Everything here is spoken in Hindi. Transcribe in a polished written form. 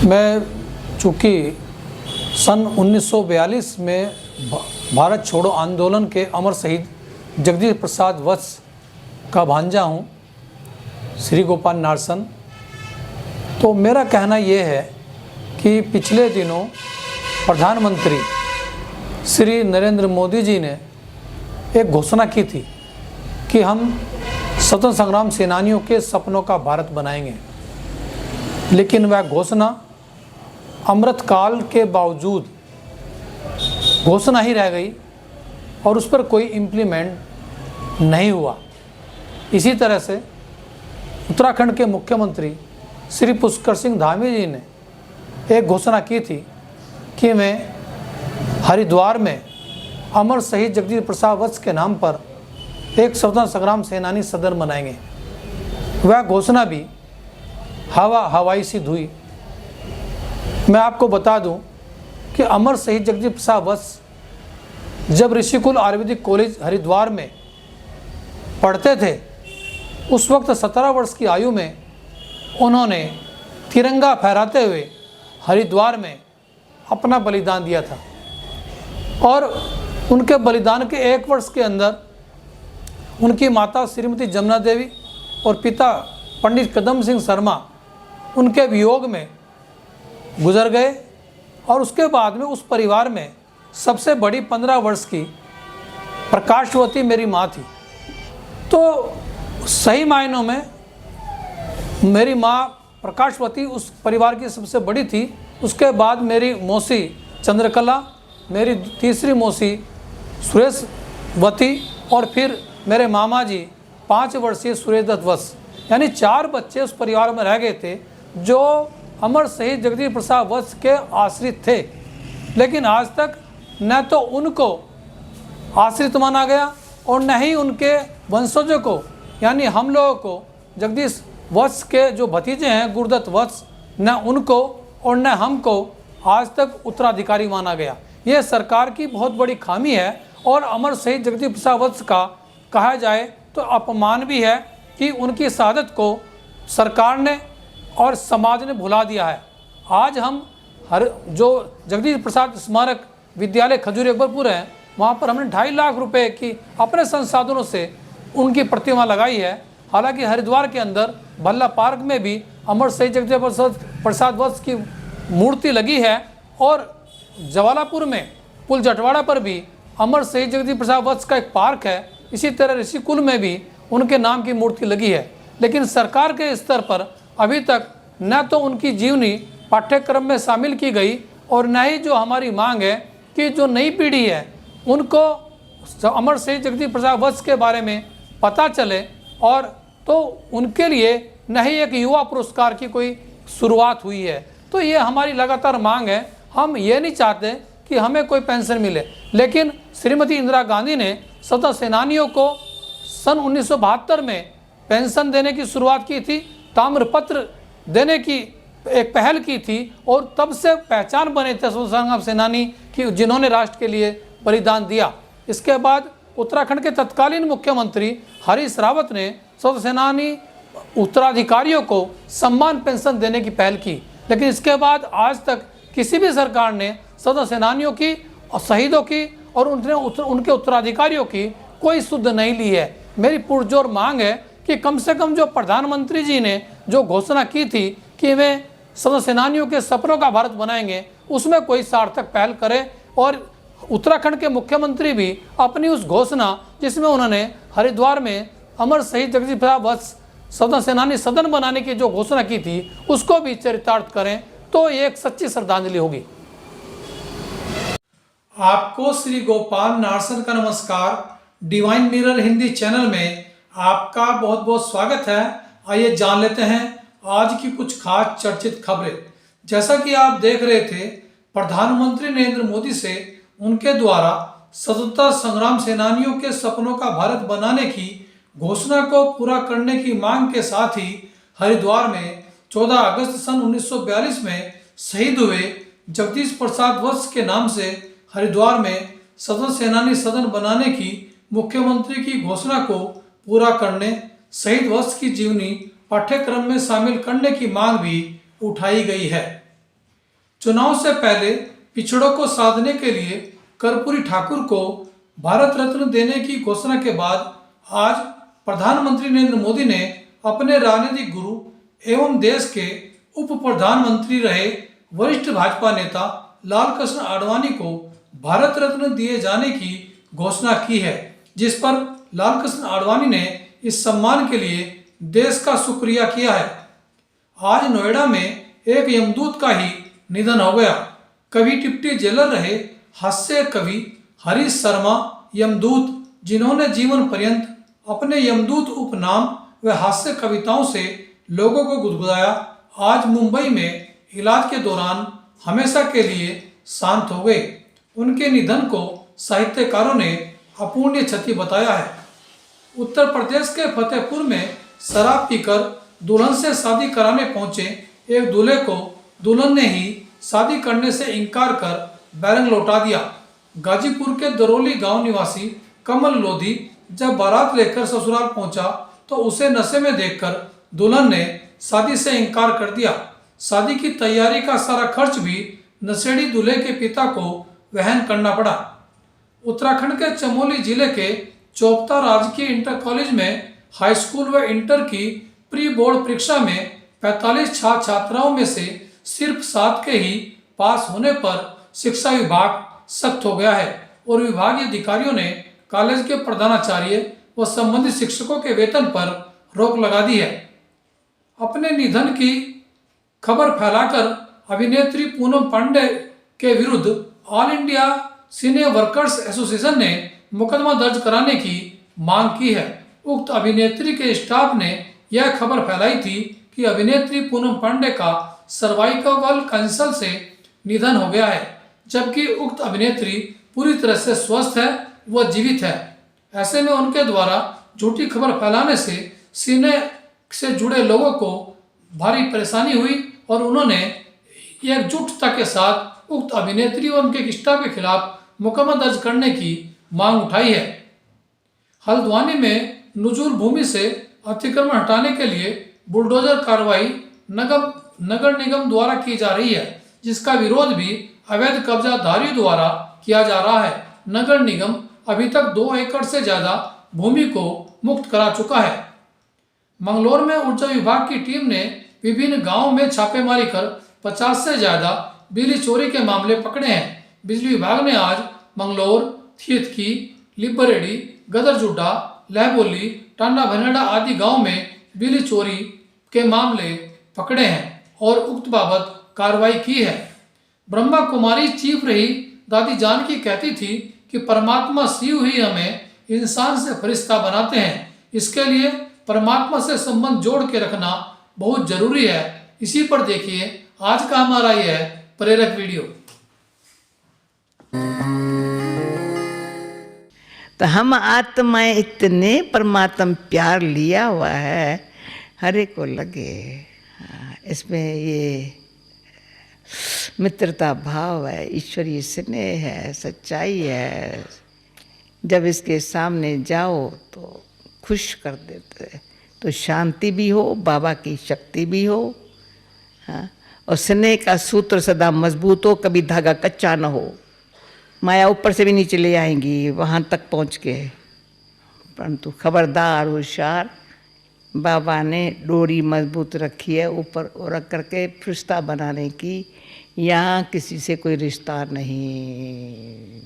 मैं चूँकि सन 1942 में भारत छोड़ो आंदोलन के अमर शहीद जगदीश प्रसाद वत्स का भांजा हूँ, श्री गोपाल नारसन। तो मेरा कहना ये है कि पिछले दिनों प्रधानमंत्री श्री नरेंद्र मोदी जी ने एक घोषणा की थी कि हम स्वतंत्र संग्राम सेनानियों के सपनों का भारत बनाएंगे, लेकिन वह घोषणा अमृतकाल के बावजूद घोषणा ही रह गई और उस पर कोई इम्प्लीमेंट नहीं हुआ। इसी तरह से उत्तराखंड के मुख्यमंत्री श्री पुष्कर सिंह धामी जी ने एक घोषणा की थी कि वे हरिद्वार में अमर शहीद जगदीश प्रसाद वत्स के नाम पर एक स्वतंत्र संग्राम सेनानी सदन बनाएंगे। वह घोषणा भी हवाई सिद्ध हुई। मैं आपको बता दूं कि अमर शहीद जगदीश प्रसाद वत्स जब ऋषिकुल आयुर्वेदिक कॉलेज हरिद्वार में पढ़ते थे, उस वक्त 17 वर्ष की आयु में उन्होंने तिरंगा फहराते हुए हरिद्वार में अपना बलिदान दिया था और उनके बलिदान के 1 वर्ष के अंदर उनकी माता श्रीमती जमुना देवी और पिता पंडित कदम सिंह शर्मा उनके वियोग में गुजर गए और उसके बाद में उस परिवार में सबसे बड़ी 15 वर्ष की प्रकाशवती मेरी माँ थी। तो सही मायनों में मेरी माँ प्रकाशवती उस परिवार की सबसे बड़ी थी। उसके बाद मेरी मौसी चंद्रकला, मेरी तीसरी मौसी सुरेशवती और फिर मेरे मामा जी 5 वर्षीय सुरेशदत्त वत्स, यानी 4 बच्चे उस परिवार में रह गए थे जो अमर शहीद जगदीश प्रसाद वत्स के आश्रित थे। लेकिन आज तक न तो उनको आश्रित माना गया और न ही उनके वंशजों को, यानी हम लोगों को जगदीश वत्स के जो भतीजे हैं गुरुदत्त वत्स, न उनको और न हमको आज तक उत्तराधिकारी माना गया। ये सरकार की बहुत बड़ी खामी है और अमर शहीद जगदीश प्रसाद वत्स का कहा जाए तो अपमान भी है कि उनकी शहादत को सरकार ने और समाज ने भुला दिया है। आज हम जो जगदीश प्रसाद स्मारक विद्यालय खजूरी अकबरपुर है, वहाँ पर हमने 2.5 लाख रुपए की अपने संसाधनों से उनकी प्रतिमा लगाई है। हालांकि हरिद्वार के अंदर भल्ला पार्क में भी अमर शहीद जगदीश प्रसाद वत्स की मूर्ति लगी है और जवालापुर में पुल जटवाड़ा पर भी अमर शहीद जगदीश प्रसाद वत्स का एक पार्क है। इसी तरह ऋषिकुल में भी उनके नाम की मूर्ति लगी है। लेकिन सरकार के स्तर पर अभी तक न तो उनकी जीवनी पाठ्यक्रम में शामिल की गई और न ही जो हमारी मांग है कि जो नई पीढ़ी है उनको अमर शहीद जगदीश प्रसाद वत्स के बारे में पता चले, और तो उनके लिए न ही एक युवा पुरस्कार की कोई शुरुआत हुई है। तो ये हमारी लगातार मांग है। हम ये नहीं चाहते कि हमें कोई पेंशन मिले, लेकिन श्रीमती इंदिरा गांधी ने स्वतंत्र सेनानियों को सन 1972 में पेंशन देने की शुरुआत की थी, ताम्रपत्र देने की एक पहल की थी और तब से पहचान बने थे स्वतंत्र संग्राम सेनानी कि जिन्होंने राष्ट्र के लिए बलिदान दिया। इसके बाद उत्तराखंड के तत्कालीन मुख्यमंत्री हरीश रावत ने स्वतंत्र सेनानी उत्तराधिकारियों को सम्मान पेंशन देने की पहल की, लेकिन इसके बाद आज तक किसी भी सरकार ने स्वतंत्र सेनानियों की और शहीदों की और उनके उत्तराधिकारियों की कोई सुध नहीं ली है। मेरी पुरजोर मांग है कि कम से कम जो प्रधानमंत्री जी ने जो घोषणा की थी कि वे स्वतंत्र सेनानियों के सपनों का भारत बनाएंगे, उसमें कोई सार्थक पहल करे और उत्तराखंड के मुख्यमंत्री भी अपनी उस घोषणा जिसमें उन्होंने हरिद्वार में अमर शहीद जगदीश प्रसाद वत्स स्वतंत्र सेनानी सदन बनाने की जो घोषणा की थी उसको भी चरितार्थ करें, तो ये एक सच्ची श्रद्धांजलि होगी। आपको श्री गोपाल नारसन का नमस्कार। डिवाइन मिरर हिंदी चैनल में आपका बहुत बहुत स्वागत है। आइए जान लेते हैं आज की कुछ खास चर्चित खबरें। जैसा कि आप देख रहे थे, प्रधानमंत्री नरेंद्र मोदी से उनके द्वारा स्वतंत्रता संग्राम सेनानियों के सपनों का भारत बनाने की घोषणा को पूरा करने की मांग के साथ ही हरिद्वार में 14 अगस्त सन 1942 में शहीद हुए जगदीश प्रसाद वत्स के नाम से हरिद्वार में स्वतंत्र सेनानी सदन बनाने की मुख्यमंत्री की घोषणा को पूरा करने, शहीद वत्स की जीवनी पाठ्यक्रम में शामिल करने की मांग भी उठाई गई है। चुनाव से पहले पिछड़ों को साधने के लिए कर्पूरी ठाकुर को भारत रत्न देने की घोषणा के बाद आज प्रधानमंत्री नरेंद्र मोदी ने अपने राजनीतिक गुरु एवं देश के उप प्रधानमंत्री रहे वरिष्ठ भाजपा नेता लाल कृष्ण आडवाणी को भारत रत्न दिए जाने की घोषणा की है, जिस पर लाल कृष्ण आडवाणी ने इस सम्मान के लिए देश का शुक्रिया किया है। आज नोएडा में एक यमदूत का ही निधन हो गया। कवि टिप्टी जेलर रहे हास्य कवि हरीश शर्मा यमदूत, जिन्होंने जीवन पर्यंत अपने यमदूत उपनाम व हास्य कविताओं से लोगों को गुदगुदाया, आज मुंबई में इलाज के दौरान हमेशा के लिए शांत हो गए। उनके निधन को साहित्यकारों ने अपूर्णीय क्षति बताया है। उत्तर प्रदेश के फतेहपुर में शराब पीकर दुल्हन से शादी कराने पहुंचे एक दूल्हे को दुल्हन ने ही शादी करने से इनकार कर बैरंग लौटा दिया। गाजीपुर के दरौली गांव निवासी कमल लोधी जब बारात लेकर ससुराल पहुंचा तो उसे नशे में देखकर दुल्हन ने शादी से इनकार कर दिया। शादी की तैयारी का सारा खर्च भी नशेड़ी दूल्हे के पिता को वहन करना पड़ा। उत्तराखंड के चमोली जिले के चोपता राजकीय इंटर कॉलेज में हाई स्कूल व इंटर की प्री बोर्ड परीक्षा में 45 छात्र छात्राओं में से सिर्फ 7 के ही पास होने पर शिक्षा विभाग सख्त हो गया है और विभागीय अधिकारियों ने कॉलेज के प्रधानाचार्य व संबंधित शिक्षकों के वेतन पर रोक लगा दी है। अपने निधन की खबर फैलाकर अभिनेत्री पूनम पांडे के विरुद्ध ऑल इंडिया सिने वर्कर्स एसोसिएशन ने मुकदमा दर्ज कराने की मांग की है। उक्त अभिनेत्री के स्टाफ ने यह खबर फैलाई थी कि अभिनेत्री पूनम पांडे का सर्वाइकल कैंसर से निधन हो गया है, जबकि उक्त अभिनेत्री पूरी तरह से स्वस्थ है व जीवित है। ऐसे में उनके द्वारा झूठी खबर फैलाने से सिने से जुड़े लोगों को भारी परेशानी हुई और उन्होंने एकजुटता के साथ उक्त अभिनेत्री और उनके स्टाफ के खिलाफ मुकदमा दर्ज करने की मांग उठाई है। हल्द्वानी में नुजूर भूमि से अतिक्रमण हटाने के लिए बुलडोजर कार्रवाई नगर निगम द्वारा की जा रही है, जिसका विरोध भी अवैध कब्जाधारियों द्वारा किया जा रहा है। नगर निगम अभी तक 2 एकड़ से ज्यादा भूमि को मुक्त करा चुका है। मंगलौर में ऊर्जा विभाग की टीम ने विभिन्न गांवों में छापेमारी कर 50 से ज्यादा बिजली चोरी के मामले पकड़े हैं। बिजली विभाग ने आज मंगलौर, थियतकी, लिब्बरेडी, गदरजुड्डा, लहबोली, टांडा भनेड़ा आदि गांव में बिजली चोरी के मामले पकड़े हैं और उक्त बाबत कार्रवाई की है। ब्रह्मा कुमारी चीफ रही दादी जानकी कहती थी कि परमात्मा शिव ही हमें इंसान से फरिश्ता बनाते हैं, इसके लिए परमात्मा से संबंध जोड़ के रखना बहुत जरूरी है। इसी पर देखिए आज का हमारा यह प्रेरक वीडियो। तो हम आत्माएं इतने परमात्मा प्यार लिया हुआ है, हर एक को लगे। इसमें ये मित्रता भाव है, ईश्वरीय स्नेह है, सच्चाई है। जब इसके सामने जाओ तो खुश कर देते, तो शांति भी हो, बाबा की शक्ति भी हो, हाँ, और स्नेह का सूत्र सदा मजबूत हो, कभी धागा कच्चा न हो। माया ऊपर से भी नीचे ले आएंगी वहाँ तक पहुँच के, परंतु खबरदार होशियार, बाबा ने डोरी मजबूत रखी है ऊपर रख करके रिश्ता बनाने की। यहाँ किसी से कोई रिश्ता नहीं।